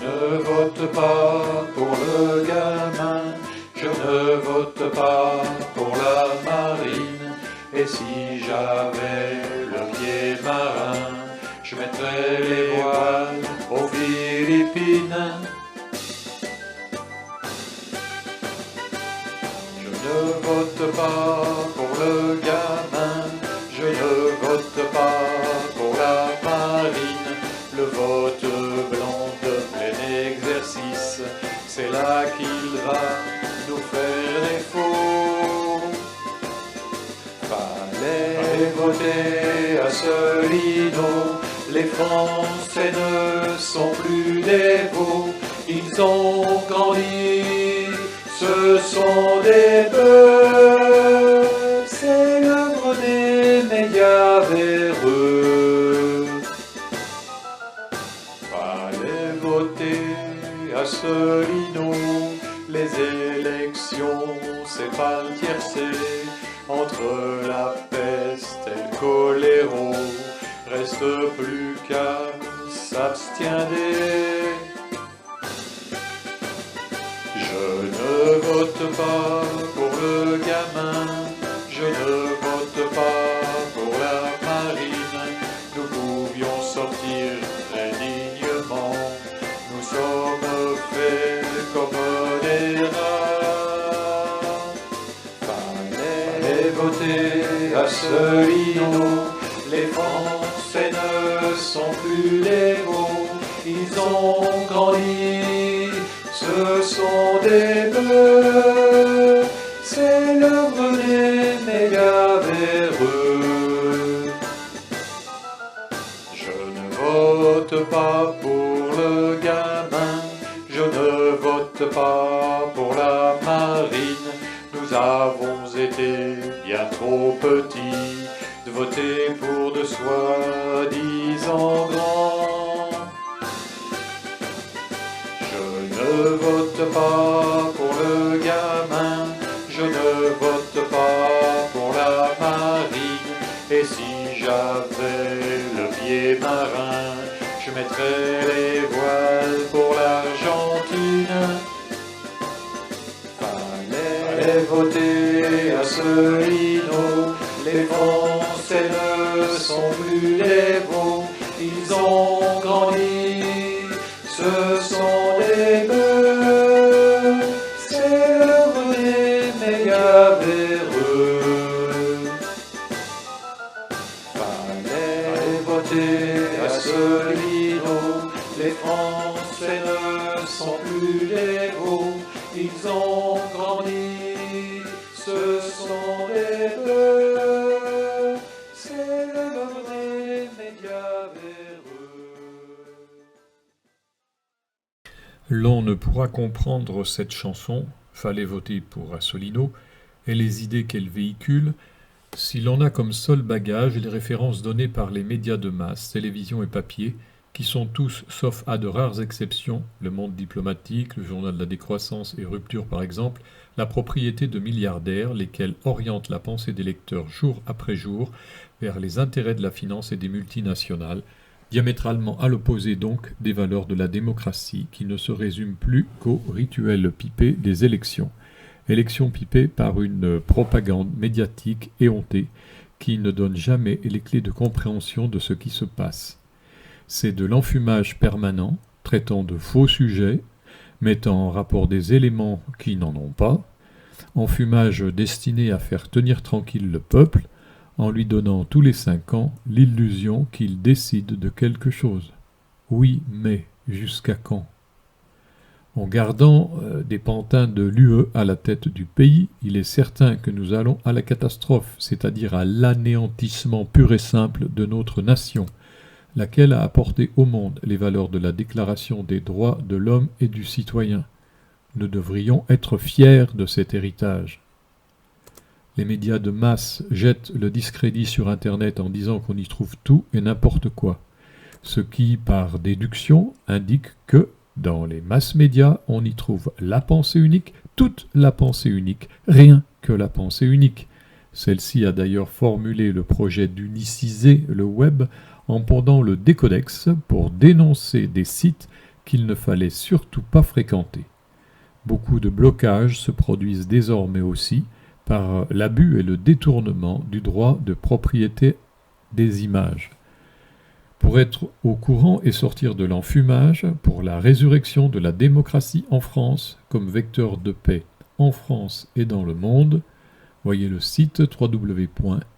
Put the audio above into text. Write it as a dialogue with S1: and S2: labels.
S1: ne vote pas pour le gamin, je ne vote pas pour la marine. Et si j'avais le pied marin, je mettrais les voiles aux Philippines. Je ne vote pas pour le gamin, je ne vote pas pour la marine. Le vote blanc de plein exercice, c'est là qu'il va nous faire défaut. Fallait voter Asselineau, les Français ne sont plus des veaux, ils ont grandi, ce sont des bœufs, c'est l'œuvre des médias véreux. Fallait voter Asselineau, les élections c'est pas le tiercé, entre la peste et le choléro, reste plus qu'à s'abstiender. Je ne vote pas pour le gamin, je ne vote pas pour la marine. Nous pouvions sortir très dignement, nous sommes faits comme des rats. Fallait voter Asselineau, les Français ne sont plus des veaux, ils ont grandi, ce sont des bœufs, c'est l'œuvre des médias véreux. Je ne vote pas pour le gamin, je ne vote pas pour la marine. Nous avons été bien trop petits de voter pour de soi-disant grands. Je ne vote pas pour le gamin, je ne vote pas pour la marine. Et si j'avais le pied marin, je mettrais les voiles pour l'Argentine. Fallait voter Asselineau, les Français ne sont plus les veaux, ils ont grandi, ce sont des bœufs, c'est l'œuvre des médias véreux. Fallait voter Asselineau, les Français ne sont plus les veaux, ils ont grandi, ce sont des bœufs, c'est l'œuvre des médias véreux.
S2: L'on ne pourra comprendre cette chanson, fallait voter pour Asselineau, et les idées qu'elle véhicule, si l'on a comme seul bagage les références données par les médias de masse, télévision et papier, qui sont tous, sauf à de rares exceptions, le Monde diplomatique, le Journal de la décroissance et Rupture par exemple, la propriété de milliardaires, lesquels orientent la pensée des lecteurs jour après jour vers les intérêts de la finance et des multinationales, diamétralement à l'opposé donc des valeurs de la démocratie qui ne se résument plus qu'au rituel pipé des élections. Élections pipées par une propagande médiatique éhontée qui ne donne jamais les clés de compréhension de ce qui se passe. C'est de l'enfumage permanent, traitant de faux sujets, mettant en rapport des éléments qui n'en ont pas, enfumage destiné à faire tenir tranquille le peuple, en lui donnant tous les 5 ans l'illusion qu'il décide de quelque chose. Oui, mais jusqu'à quand ? En gardant des pantins de l'UE à la tête du pays, il est certain que nous allons à la catastrophe, c'est-à-dire à l'anéantissement pur et simple de notre nation, laquelle a apporté au monde les valeurs de la Déclaration des droits de l'homme et du citoyen. Nous devrions être fiers de cet héritage. Les médias de masse jettent le discrédit sur Internet en disant qu'on y trouve tout et n'importe quoi, ce qui, par déduction, indique que, dans les masses médias, on y trouve la pensée unique, toute la pensée unique, rien que la pensée unique. Celle-ci a d'ailleurs formulé le projet d'uniciser le web en pondant le décodex pour dénoncer des sites qu'il ne fallait surtout pas fréquenter. Beaucoup de blocages se produisent désormais aussi par l'abus et le détournement du droit de propriété des images. Pour être au courant et sortir de l'enfumage, pour la résurrection de la démocratie en France comme vecteur de paix en France et dans le monde, voyez le site www.upr.fr.